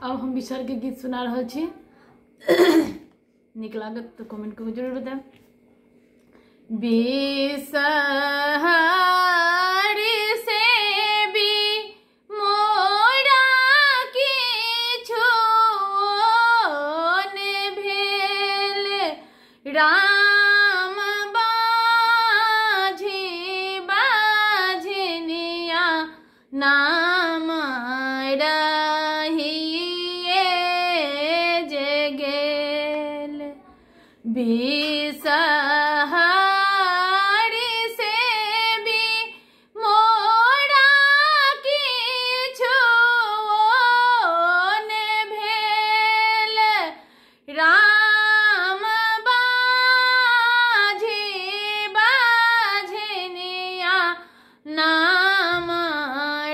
अब हम बिसर के गीत सुना रहा छी। नीक लागत तो कमेंट करके जरूर बताएं। बिसहरी से भी मोरा किछु ने भेल, राम बाझी बाझनिया नाम रहिए जे गेल। बिसहरी से भी मोरा किछु ने भेल, राम बाझी बाझनिया नाम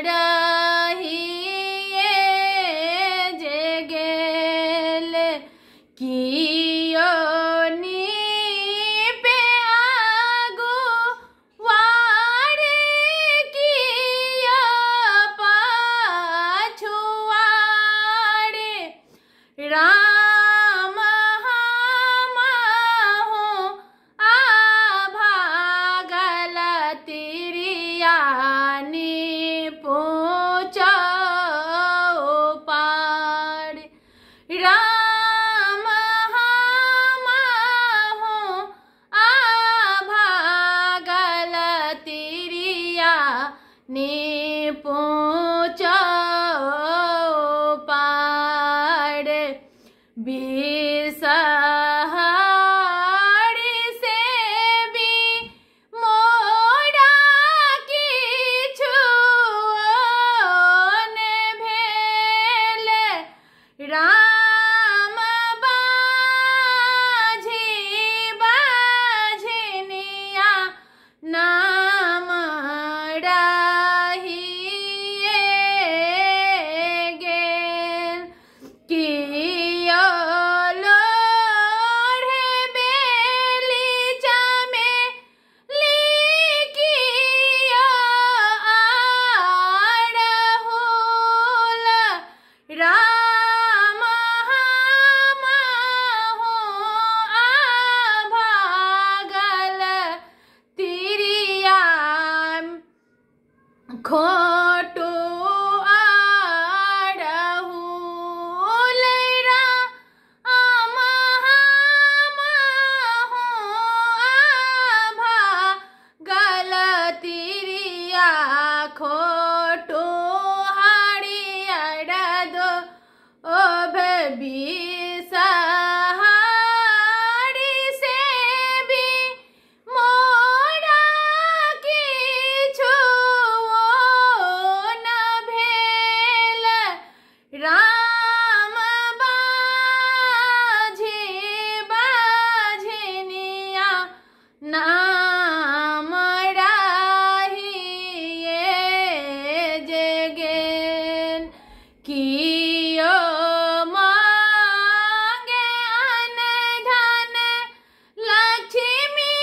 रहिए जे गेल। कियो नीपे अगुआरे कियो पछुआरे, राम हमहु आभागल तिरिया निपुचौ पार। राम हमहु आभागल तिरिया निपुचौ पार। बिसहरी से भी मोरा किछु ने भेल, राम बाझी बाझनिया नाम रहिए गेल। कियो लोढ़े बेली चमेली कियो अड़हुल, राम हमहु आभागल तिरिया खोटू अड़हुल, राम हमहु आभागल तिरिया खोटू हरियर दो बिसहरी से भी मोरा किछु न भेल, राम बाझी बाझनिया नाम रहिए जे गेल। कियो मांगे अन्न धन लक्ष्मी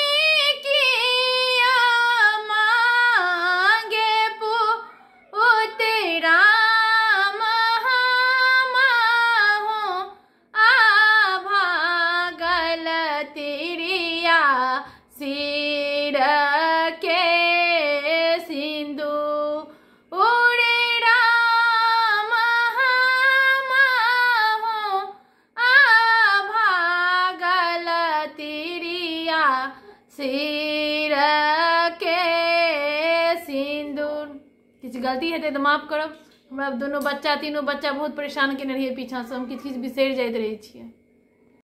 कियो मांगे पुत्र, राम हमहु आभागल तिरिया सिर के सिंदूर, राम हमहु आभागल तिरिया सिर के सिंदूर। किछु गलती हेतै तो माफ करब। हमरा दोनों बच्चा तीनों बच्चा बहुत परेशान केने रहिए पीछा से, हम किछु किछु बिसरि जाइत रहै छियै।